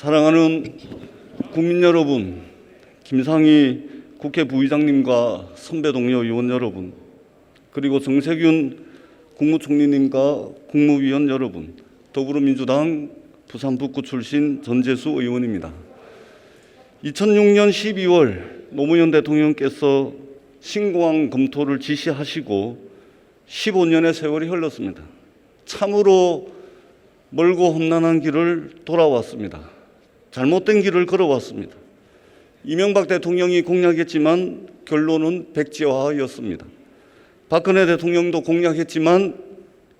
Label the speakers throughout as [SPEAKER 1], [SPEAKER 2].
[SPEAKER 1] 사랑하는 국민 여러분, 김상희 국회 부의장님과 선배 동료 의원 여러분, 그리고 정세균 국무총리님과 국무위원 여러분, 더불어민주당 부산 북구 출신 전재수 의원입니다. 2006년 12월 노무현 대통령께서 신공항 검토를 지시하시고 15년의 세월이 흘렀습니다. 참으로 멀고 험난한 길을 돌아왔습니다. 잘못된 길을 걸어왔습니다. 이명박 대통령이 공약했지만 결론은 백지화였습니다. 박근혜 대통령도 공약했지만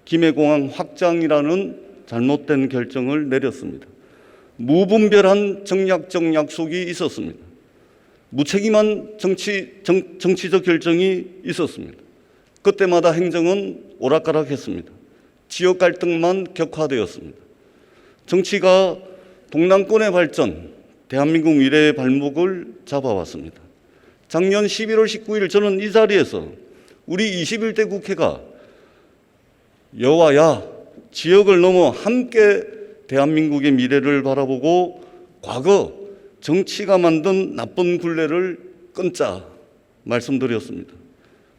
[SPEAKER 1] 김해공항 확장이라는 잘못된 결정을 내렸습니다. 무분별한 정략적 약속이 있었습니다. 무책임한 정치적 결정이 있었습니다. 그때마다 행정은 오락가락했습니다. 지역 갈등만 격화되었습니다. 정치가 동남권의 발전, 대한민국 미래의 발목을 잡아왔습니다. 작년 11월 19일 저는 이 자리에서 우리 21대 국회가 여와 야, 지역을 넘어 함께 대한민국의 미래를 바라보고 과거 정치가 만든 나쁜 굴레를 끊자 말씀드렸습니다.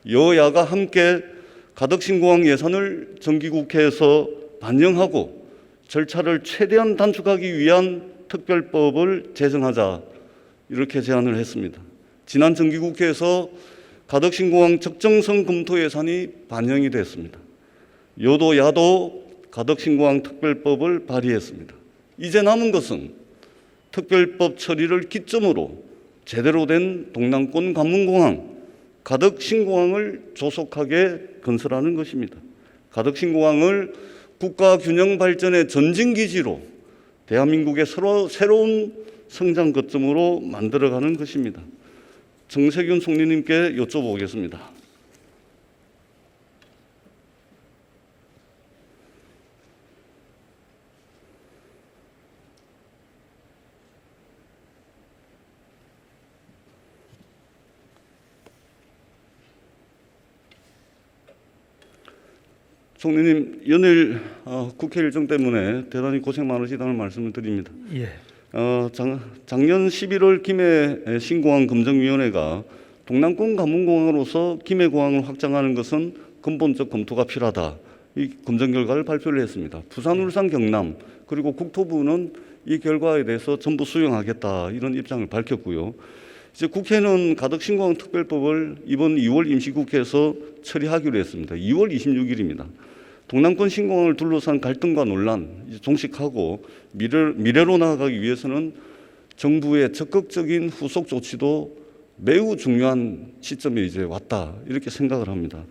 [SPEAKER 1] 여야가 함께 가덕신공항 예산을 정기국회에서 반영하고 절차를 최대한 단축하기 위한 특별법을 제정하자 이렇게 제안을 했습니다. 지난 정기국회에서 가덕신공항 적정성 검토 예산이 반영이 됐습니다. 여도 야도 가덕신공항 특별법을 발의했습니다. 이제 남은 것은 특별법 처리를 기점으로 제대로 된 동남권 관문공항 가덕신공항을 조속하게 건설하는 것입니다. 가덕신공항을 국가 균형 발전의 전진기지로 대한민국의 새로운 성장 거점으로 만들어가는 것입니다. 정세균 총리님께 여쭤보겠습니다. 총리님, 연일 국회 일정 때문에 대단히 고생 많으시다는 말씀을 드립니다.
[SPEAKER 2] 예.
[SPEAKER 1] 작년 11월 김해 신공항 검증위원회가 동남권 관문공항으로서 김해공항을 확장하는 것은 근본적 검토가 필요하다. 이 검증 결과를 발표를 했습니다. 부산, 울산, 경남 그리고 국토부는 이 결과에 대해서 전부 수용하겠다 이런 입장을 밝혔고요. 이제 국회는 가덕신공항 특별법을 이번 2월 임시국회에서 처리하기로 했습니다. 2월 26일입니다. 동남권 신공항을 둘러싼 갈등과 논란 이제 종식하고 미래로 나아가기 위해서는 정부의 적극적인 후속 조치도 매우 중요한 시점에 이제 왔다 이렇게 생각을 합니다.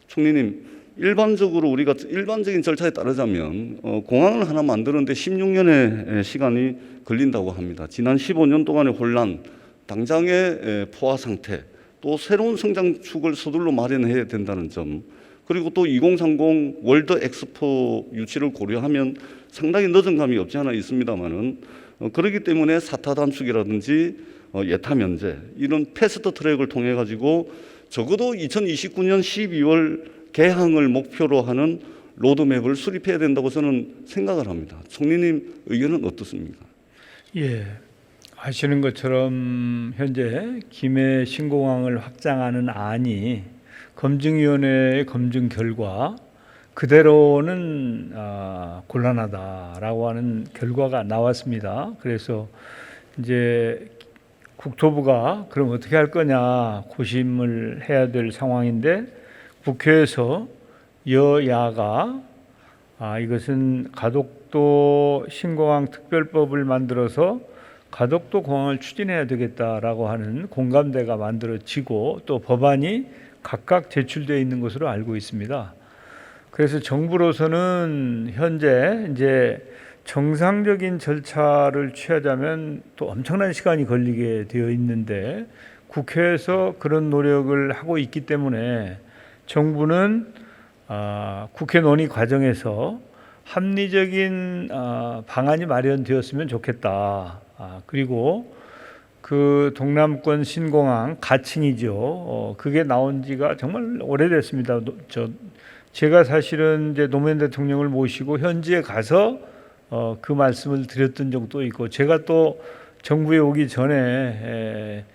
[SPEAKER 1] 총리님, 일반적으로 우리가 일반적인 절차에 따르자면 공항을 하나 만드는데 16년의 시간이 걸린다고 합니다. 지난 15년 동안의 혼란, 당장의 포화 상태, 또 새로운 성장축을 서둘러 마련해야 된다는 점, 그리고 또 2030 월드 엑스포 유치를 고려하면 상당히 늦은 감이 없지 않아 있습니다만은 그렇기 때문에 사타 단축이라든지 예타 면제 이런 패스트 트랙을 통해 가지고 적어도 2029년 12월 개항을 목표로 하는 로드맵을 수립해야 된다고 저는 생각을 합니다. 총리님 의견은 어떻습니까?
[SPEAKER 2] 예. 아시는 것처럼 현재 김해 신공항을 확장하는 안이 검증위원회의 검증 결과 그대로는 곤란하다라고 하는 결과가 나왔습니다. 그래서 이제 국토부가 그럼 어떻게 할 거냐 고심을 해야 될 상황인데 국회에서 여야가 이것은 가덕도 신공항 특별법을 만들어서 가덕도 공항을 추진해야 되겠다라고 하는 공감대가 만들어지고 또 법안이 각각 제출되어 있는 것으로 알고 있습니다. 그래서 정부로서는 현재 이제 정상적인 절차를 취하자면 또 엄청난 시간이 걸리게 되어 있는데 국회에서 그런 노력을 하고 있기 때문에 정부는 국회 논의 과정에서 합리적인 방안이 마련되었으면 좋겠다. 그리고 그 동남권 신공항 가칭이죠. 그게 나온 지가 정말 오래됐습니다. 제가 사실은 이제 노무현 대통령을 모시고 현지에 가서 그 말씀을 드렸던 적도 있고, 제가 또 정부에 오기 전에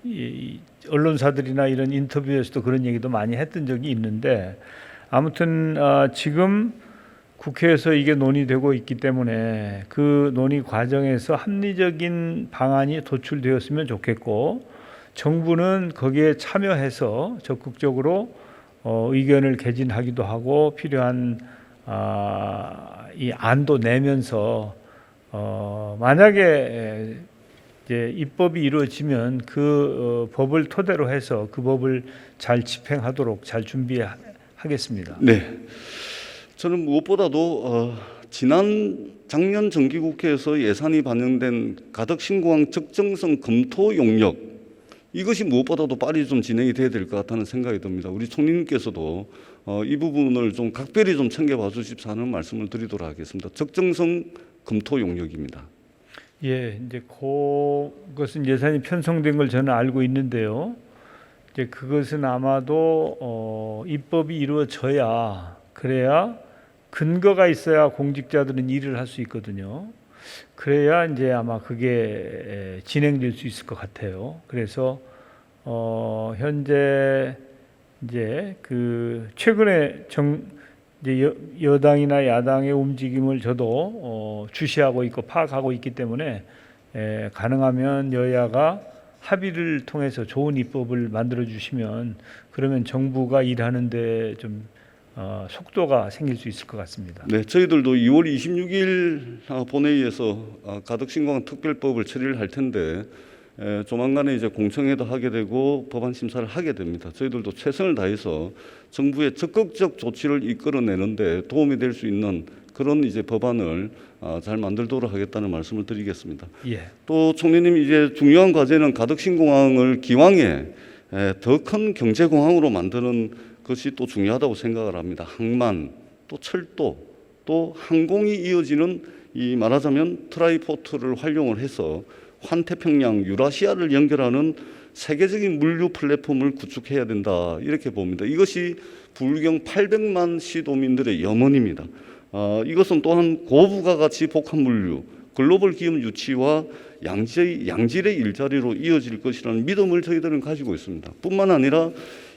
[SPEAKER 2] 이 언론사들이나 이런 인터뷰에서도 그런 얘기도 많이 했던 적이 있는데, 아무튼 지금 국회에서 이게 논의되고 있기 때문에 그 논의 과정에서 합리적인 방안이 도출되었으면 좋겠고, 정부는 거기에 참여해서 적극적으로 의견을 개진하기도 하고 필요한 이 안도 내면서 만약에 이제 입법이 이루어지면 그 법을 토대로 해서 그 법을 잘 집행하도록 잘 준비하겠습니다.
[SPEAKER 1] 네, 저는 무엇보다도 작년 정기국회에서 예산이 반영된 가덕 신공항 적정성 검토 용역, 이것이 무엇보다도 빨리 좀 진행이 돼야 될 것 같다는 생각이 듭니다. 우리 총리님께서도 이 부분을 좀 각별히 좀 챙겨봐 주십사 하는 말씀을 드리도록 하겠습니다. 적정성 검토 용역입니다.
[SPEAKER 2] 예, 이제 그것은 예산이 편성된 걸 저는 알고 있는데요. 이제 그것은 아마도 입법이 이루어져야, 그래야 근거가 있어야 공직자들은 일을 할 수 있거든요. 그래야 이제 아마 그게 진행될 수 있을 것 같아요. 그래서 현재 이제 그 최근에 이제 여당이나 야당의 움직임을 저도 주시하고 있고 파악하고 있기 때문에 가능하면 여야가 합의를 통해서 좋은 입법을 만들어 주시면, 그러면 정부가 일하는데 좀 속도가 생길 수 있을 것 같습니다.
[SPEAKER 1] 네, 저희들도 2월 26일 본회의에서 가덕 신공항 특별법을 처리를 할 텐데 조만간에 이제 공청회도 하게 되고 법안 심사를 하게 됩니다. 저희들도 최선을 다해서 정부의 적극적 조치를 이끌어내는데 도움이 될 수 있는 그런 이제 법안을 잘 만들도록 하겠다는 말씀을 드리겠습니다.
[SPEAKER 2] 예.
[SPEAKER 1] 또 총리님, 이제 중요한 과제는 가덕 신공항을 기왕에 더 큰 경제공항으로 만드는 것이 또 중요하다고 생각을 합니다. 항만, 또 철도, 또 항공이 이어지는 이 말하자면 트라이포트를 활용을 해서 환태평양, 유라시아를 연결하는 세계적인 물류 플랫폼을 구축해야 된다, 이렇게 봅니다. 이것이 불경 800만 시도민들의 염원입니다. 이것은 또한 고부가 가치 복합 물류, 글로벌 기업 유치와 양질의 일자리로 이어질 것이라는 믿음을 저희들은 가지고 있습니다. 뿐만 아니라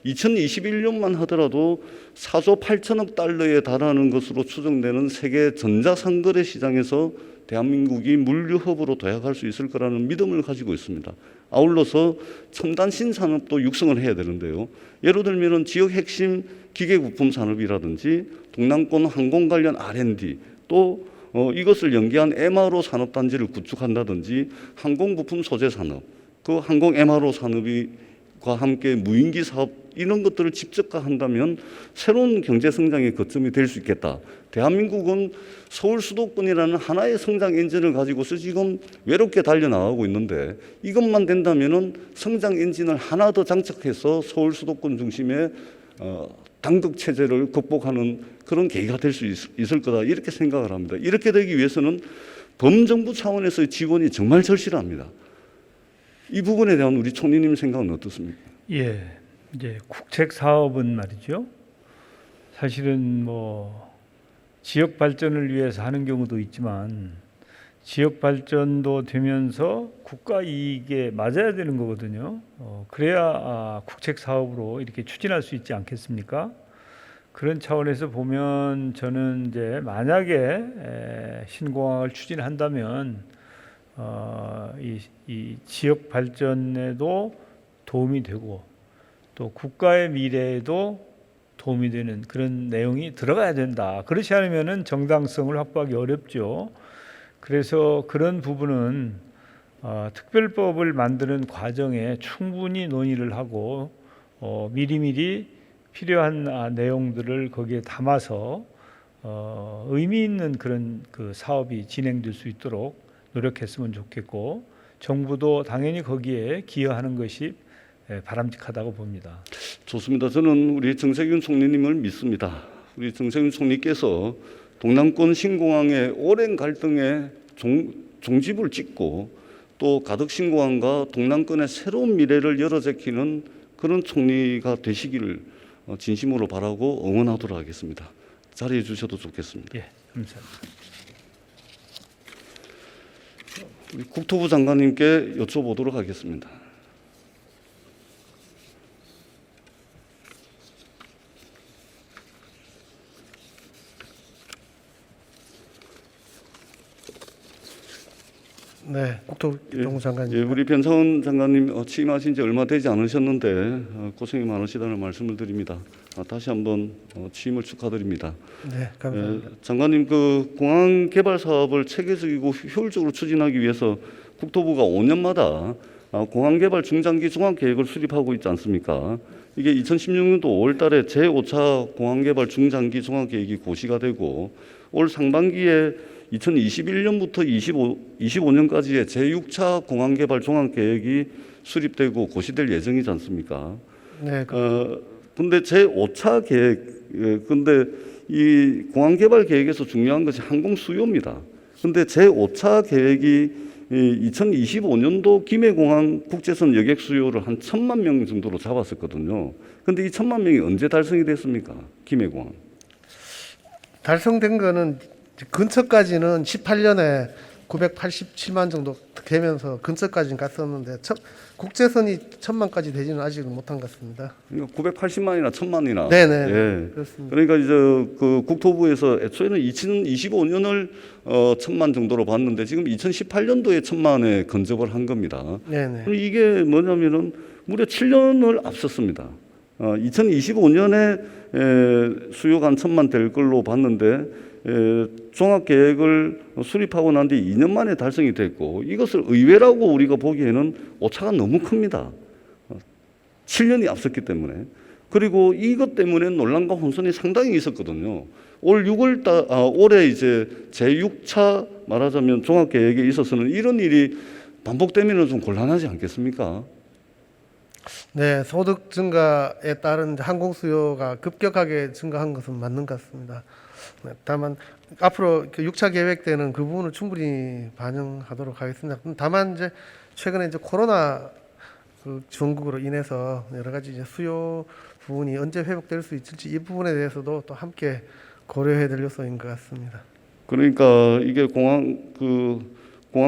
[SPEAKER 1] 2021년만 하더라도 4조 8천억 달러에 달하는 것으로 추정되는 세계 전자상거래 시장에서 대한민국이 물류 허브로 도약할 수 있을 거라는 믿음을 가지고 있습니다. 아울러서 첨단 신산업도 육성을 해야 되는데요. 예를 들면 지역 핵심 기계부품 산업이라든지 동남권 항공 관련 R&D, 또 이것을 연계한 MRO 산업단지를 구축한다든지 항공부품 소재 산업, 그 항공 MRO 산업과 함께 무인기 사업, 이런 것들을 집적화한다면 새로운 경제 성장의 거점이 될 수 있겠다. 대한민국은 서울 수도권이라는 하나의 성장 엔진을 가지고서 지금 외롭게 달려나가고 있는데, 이것만 된다면은 성장 엔진을 하나 더 장착해서 서울 수도권 중심의 당극 체제를 극복하는 그런 계기가 될 수 있을 거다, 이렇게 생각을 합니다. 이렇게 되기 위해서는 범정부 차원에서의 지원이 정말 절실합니다. 이 부분에 대한 우리 총리님 생각은 어떻습니까?
[SPEAKER 2] 예, 이제 국책 사업은 말이죠. 사실은 뭐 지역 발전을 위해서 하는 경우도 있지만 지역 발전도 되면서 국가 이익에 맞아야 되는 거거든요. 그래야 국책 사업으로 이렇게 추진할 수 있지 않겠습니까? 그런 차원에서 보면 저는 이제 만약에 신공항을 추진한다면 이 지역 발전에도 도움이 되고 또 국가의 미래에도 도움이 되는 그런 내용이 들어가야 된다. 그렇지 않으면은 정당성을 확보하기 어렵죠. 그래서 그런 부분은 특별법을 만드는 과정에 충분히 논의를 하고 미리미리 필요한 내용들을 거기에 담아서 의미 있는 그런 그 사업이 진행될 수 있도록 노력했으면 좋겠고, 정부도 당연히 거기에 기여하는 것이 바람직하다고 봅니다.
[SPEAKER 1] 좋습니다. 저는 우리 정세균 총리님을 믿습니다. 우리 정세균 총리께서 동남권 신공항의 오랜 갈등에 종집을 찍고 또 가덕 신공항과 동남권의 새로운 미래를 열어제키는 그런 총리가 되시기를 진심으로 바라고 응원하도록 하겠습니다. 자리해 주셔도 좋겠습니다.
[SPEAKER 2] 예, 감사합니다.
[SPEAKER 1] 우리 국토부 장관님께 여쭤보도록 하겠습니다.
[SPEAKER 3] 네, 국토교통부 장관님.
[SPEAKER 1] 예, 우리 변상훈 장관님 취임하신 지 얼마 되지 않으셨는데 고생이 많으시다는 말씀을 드립니다. 다시 한번 취임을 축하드립니다.
[SPEAKER 3] 네, 감사합니다.
[SPEAKER 1] 장관님, 그 공항 개발 사업을 체계적이고 효율적으로 추진하기 위해서 국토부가 5년마다 공항 개발 중장기 종합 계획을 수립하고 있지 않습니까? 이게 2016년도 5월달에 제5차 공항 개발 중장기 종합 계획이 고시가 되고 올 상반기에 2021년부터 25년까지의 제6차 공항 개발 종합 계획이 수립되고 고시될 예정이지 않습니까?
[SPEAKER 3] 네,
[SPEAKER 1] 근데 제5차 계획, 근데 이 공항 개발 계획에서 중요한 것이 항공 수요입니다. 근데 제5차 계획이 2025년도 김해공항 국제선 여객 수요를 한 1,000만 명 정도로 잡았었거든요. 근데 이 1,000만 명이 언제 달성이 됐습니까? 김해공항.
[SPEAKER 3] 달성된 거는 근처까지는 18년에 987만 정도 되면서 근처까지는 갔었는데 국제선이 1,000만까지 되지는 아직은 못한 것 같습니다.
[SPEAKER 1] 그러니까 980만이나 1,000만이나.
[SPEAKER 3] 네네.
[SPEAKER 1] 예.
[SPEAKER 3] 그렇습니다.
[SPEAKER 1] 그러니까 이제 그 국토부에서 애초에는 2025년을 1,000만 정도로 봤는데 지금 2018년도에 1,000만에 근접을 한 겁니다.
[SPEAKER 3] 네네.
[SPEAKER 1] 그리고 이게 뭐냐면은 무려 7년을 앞섰습니다. 2025년에 수요가 한 1,000만 될 걸로 봤는데 종합 계획을 수립하고 난 뒤 2년 만에 달성이 됐고 이것을 의외라고 우리가 보기에는 오차가 너무 큽니다. 7년이 앞섰기 때문에. 그리고 이것 때문에 논란과 혼선이 상당히 있었거든요. 올해 이제 제6차 말하자면 종합 계획에 있어서는 이런 일이 반복되면 좀 곤란하지 않겠습니까?
[SPEAKER 3] 네, 소득 증가에 따른 항공 수요가 급격하게 증가한 것은 맞는 것 같습니다. 네, 다만 앞으로 6차 계획 때는 그 부분을 충분히 반영하도록 하겠습니다. 다만 이제 최근에 이제 코로나 그 전국으로 인해서 여러 가지 이제 수요 부분이 언제 회복될 수 있을지 이 부분에 대해서도 또 함께 고려해야 될 요소인 것 같습니다.
[SPEAKER 1] 그러니까 이게 공항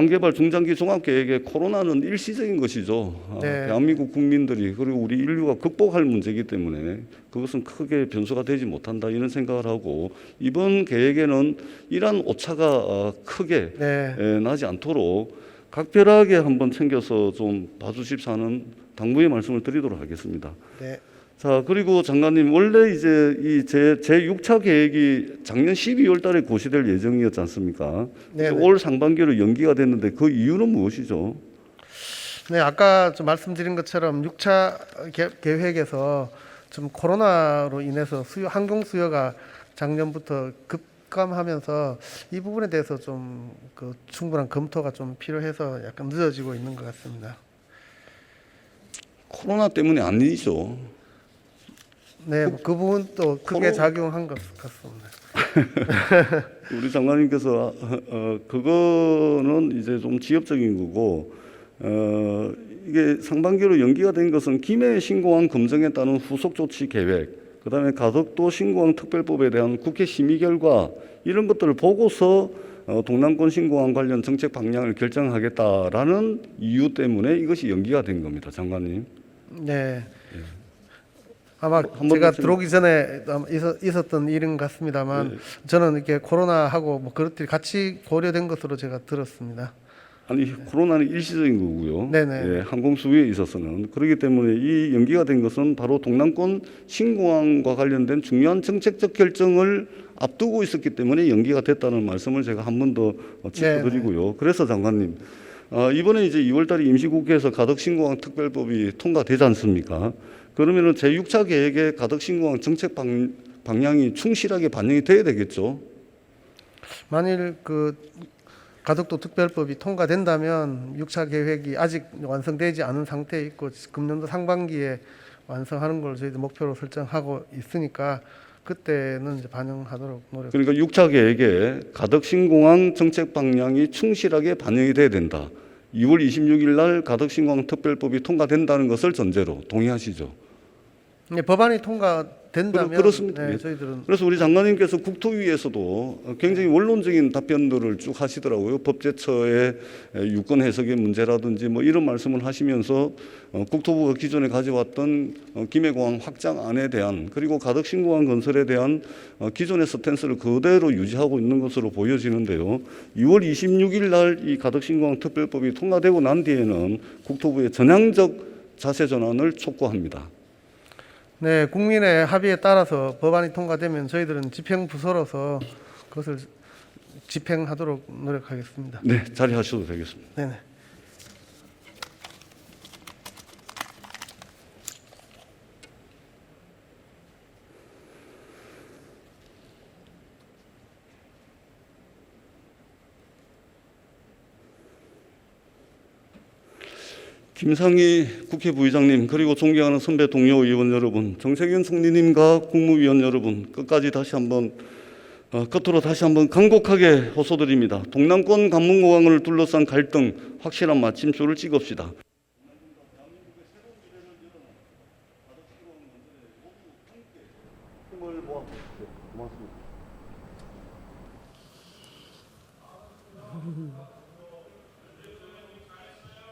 [SPEAKER 1] 개발 중장기 종합 계획에 코로나는 일시적인 것이죠.
[SPEAKER 3] 네.
[SPEAKER 1] 대한민국 국민들이 그리고 우리 인류가 극복할 문제이기 때문에 그것은 크게 변수가 되지 못한다 이런 생각을 하고 이번 계획에는 이러한 오차가 크게
[SPEAKER 3] 네.
[SPEAKER 1] 나지 않도록 각별하게 한번 챙겨서 좀 봐주십사 하는 당부의 말씀을 드리도록 하겠습니다.
[SPEAKER 3] 네.
[SPEAKER 1] 자, 그리고 장관님, 원래 이제 이 제6차 계획이 작년 12월 달에 고시될 예정이었지 않습니까?
[SPEAKER 3] 네네.
[SPEAKER 1] 올 상반기로 연기가 됐는데 그 이유는 무엇이죠?
[SPEAKER 3] 네, 아까 좀 말씀드린 것처럼 6차 계획에서 좀 코로나로 인해서 항공 수요가 작년부터 급감하면서 이 부분에 대해서 좀 그 충분한 검토가 좀 필요해서 약간 늦어지고 있는 것 같습니다.
[SPEAKER 1] 코로나 때문이 아니죠.
[SPEAKER 3] 네, 그 부분도 크게 작용한 것 같습니다.
[SPEAKER 1] 우리 장관님께서 그거는 이제 좀 지엽적인 거고 이게 상반기로 연기가 된 것은 김해 신공항 검증에 따른 후속 조치 계획, 그다음에 가덕도 신공항 특별법에 대한 국회 심의 결과 이런 것들을 보고서 동남권 신공항 관련 정책 방향을 결정하겠다라는 이유 때문에 이것이 연기가 된 겁니다, 장관님.
[SPEAKER 3] 네. 아마
[SPEAKER 1] 한번
[SPEAKER 3] 제가
[SPEAKER 1] 더
[SPEAKER 3] 들어오기 전에 있었던 일인 것 같습니다만
[SPEAKER 1] 네.
[SPEAKER 3] 저는 이렇게 코로나하고 뭐 그것들이 같이 고려된 것으로 제가 들었습니다.
[SPEAKER 1] 아니 코로나는 일시적인 거고요.
[SPEAKER 3] 네네.
[SPEAKER 1] 예, 항공 수요에 있어서는 그렇기 때문에 이 연기가 된 것은 바로 동남권 신공항과 관련된 중요한 정책적 결정을 앞두고 있었기 때문에 연기가 됐다는 말씀을 제가 한 번 더 짚어드리고요. 그래서 장관님 이번에 이제 2월달에 임시국회에서 가덕신공항 특별법이 통과되지 않습니까? 그러면은 제6차 계획에 가덕신공항 정책 방향이 충실하게 반영이 돼야 되겠죠.
[SPEAKER 3] 만일 그 가덕도 특별법이 통과된다면 6차 계획이 아직 완성되지 않은 상태에 있고 금년도 상반기에 완성하는 걸 저희도 목표로 설정하고 있으니까 그때는 이제 반영하도록 노력.
[SPEAKER 1] 그러니까 6차 계획에 가덕신공항 정책 방향이 충실하게 반영이 돼야 된다. 2월 26일 날 가덕신공항 특별법이 통과된다는 것을 전제로 동의하시죠?
[SPEAKER 3] 네, 법안이 통과된다면
[SPEAKER 1] 그렇습니다.
[SPEAKER 3] 네, 저희들은
[SPEAKER 1] 그래서 우리 장관님께서 국토위에서도 굉장히 원론적인 답변들을 쭉 하시더라고요. 법제처의 유권 해석의 문제라든지 뭐 이런 말씀을 하시면서 국토부가 기존에 가져왔던 김해공항 확장안에 대한 그리고 가덕신공항 건설에 대한 기존의 스탠스를 그대로 유지하고 있는 것으로 보여지는데요. 6월 26일 날 이 가덕신공항 특별법이 통과되고 난 뒤에는 국토부의 전향적 자세 전환을 촉구합니다.
[SPEAKER 3] 네, 국민의 합의에 따라서 법안이 통과되면 저희들은 집행 부서로서 그것을 집행하도록 노력하겠습니다.
[SPEAKER 1] 네, 자리하셔도 되겠습니다.
[SPEAKER 3] 네네.
[SPEAKER 1] 김상희 국회 부의장님 그리고 존경하는 선배 동료 의원 여러분, 정세균 총리님과 국무위원 여러분 끝까지 끝으로 다시 한번 간곡하게 호소드립니다. 동남권 관문공항을 둘러싼 갈등 확실한 마침표를 찍읍시다. 고맙습니다.